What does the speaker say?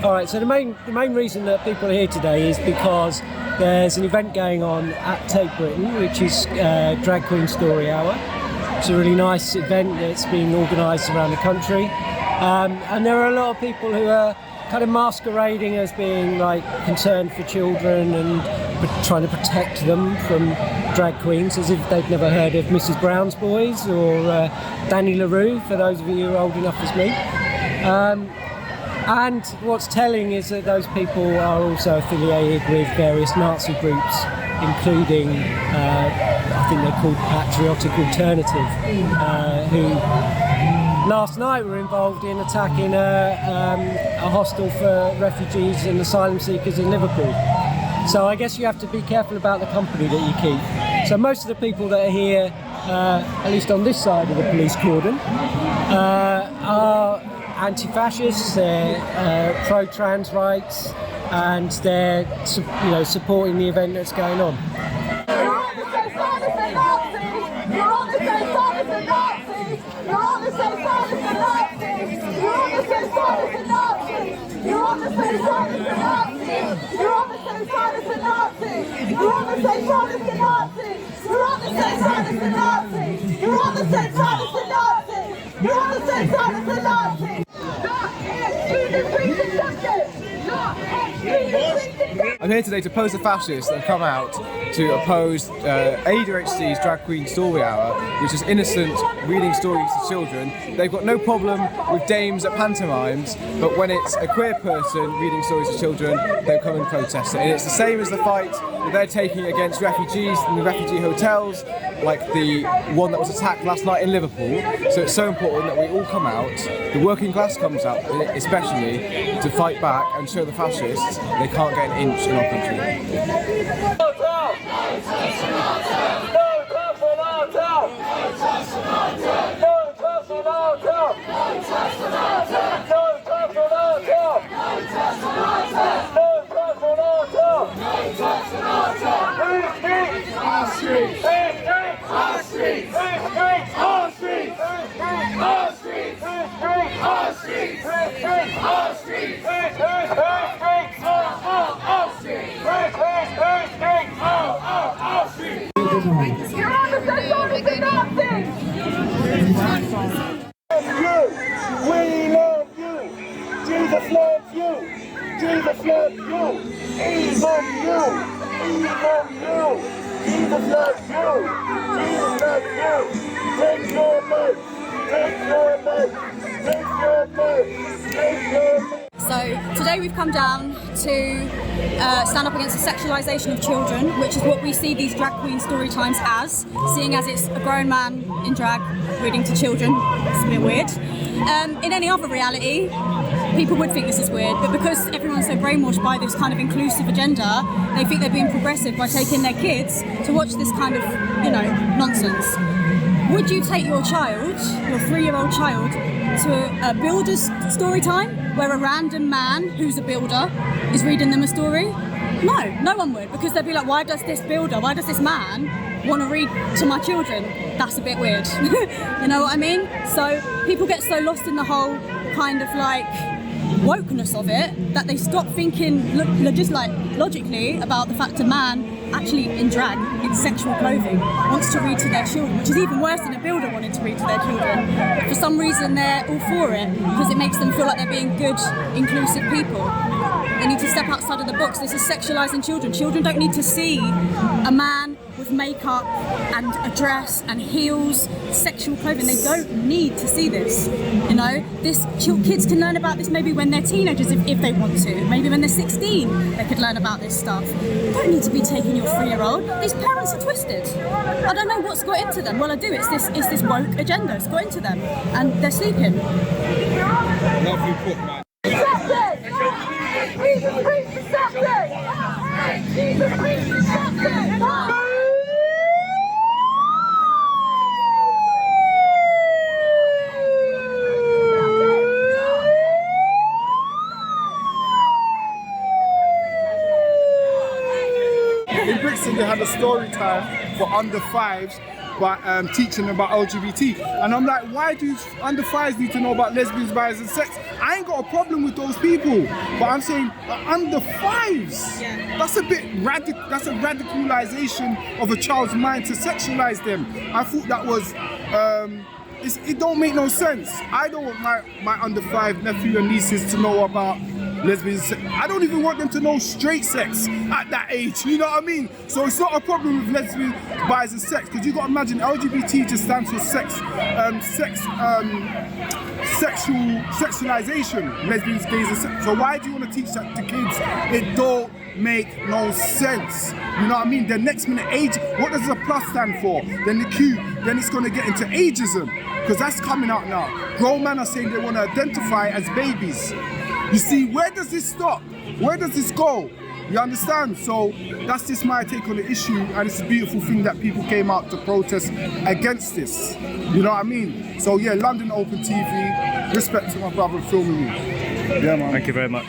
Alright, so the main reason that people are here today is because there's an event going on at TATE Britain, which is Drag Queen Story Hour. It's a really nice event that's being organised around the country, and there are a lot of people who are kind of masquerading as being like concerned for children and trying to protect them from drag queens, as if they've never heard of Mrs. Brown's Boys or Danny LaRue, for those of you who are old enough as me. And what's telling is that those people are also affiliated with various Nazi groups, including, I think they're called Patriotic Alternative, who last night were involved in attacking a hostel for refugees and asylum seekers in Liverpool. So I guess you have to be careful about the company that you keep. So most of the people that are here, at least on this side of the police cordon, are anti-fascists, they're pro-trans rights, and they're supporting the event that's going on. I'm here today to oppose the fascists that have come out to oppose ADHD's Drag Queen Story Hour, which is innocent reading stories to children. They've got no problem with dames at pantomimes, but when it's a queer person reading stories to children, they'll come and protest it. And it's the same as the fight that they're taking against refugees in the refugee hotels, like the one that was attacked last night in Liverpool. So it's so important that we all come out, the working class comes out especially, to fight back and show the fascists they can't get an inch in our country. We love you. Jesus loves you. Jesus loves you. Even you. Even you. Jesus loves you. Jesus loves you. Take your life. Take your life. Take your life. Take your life. So today we've come down to stand up against the sexualisation of children, which is what we see these drag queen story times as, seeing as it's a grown man in drag reading to children. It's a bit weird. In any other reality, people would think this is weird, but because everyone's so brainwashed by this kind of inclusive agenda, they think they're being progressive by taking their kids to watch this kind of, nonsense. Would you take your child, your 3-year-old child, to a builder's story time where a random man who's a builder is reading them a story? No one would, because they'd be like, why does this man want to read to my children? That's a bit weird. You know what I mean? So people get so lost in the whole kind of like wokeness of it that they stop thinking just like logically about the fact a man actually in drag, in sexual clothing, wants to read to their children, which is even worse than a builder wanting to read to their children. But for some reason they're all for it because it makes them feel like they're being good, inclusive people. They need to step outside of the box. This is sexualising children. Children don't need to see a man with makeup and a dress and heels, sexual clothing. They don't need to see this. You know, kids can learn about this maybe when they're teenagers if they want to. Maybe when they're 16, they could learn about this stuff. You don't need to be taking your 3-year-old. These parents are twisted. I don't know what's got into them. Well, I do. It's this woke agenda. It's got into them, and they're sleeping. Lovely put, man. Jesus preach deception! Jesus preach deception! In Brixton, they had a story time for under 5s, but teaching about LGBT. And I'm like, why do under 5s need to know about lesbians, bis, and sex? I ain't got a problem with those people, but I'm saying under 5s. That's a bit radical. That's a radicalization of a child's mind to sexualize them. I thought that was. It don't make no sense. I don't want my under 5 nephew and nieces to know about lesbians. I don't even want them to know straight sex at that age, you know what I mean? So it's not a problem with lesbians, bis, and sex, because you got to imagine LGBT just stands for sexualization, lesbians, gays, and sex. So why do you want to teach that to kids? It don't make no sense. You know what I mean? The next minute age, what does the plus stand for? Then the Q, then it's going to get into ageism, because that's coming out now. Grown men are saying they want to identify as babies. You see, where does this stop? Where does this go? You understand? So that's just my take on the issue, and it's a beautiful thing that people came out to protest against this. You know what I mean? So yeah, London Open TV, respect to my brother filming me. Yeah, man. Thank you very much.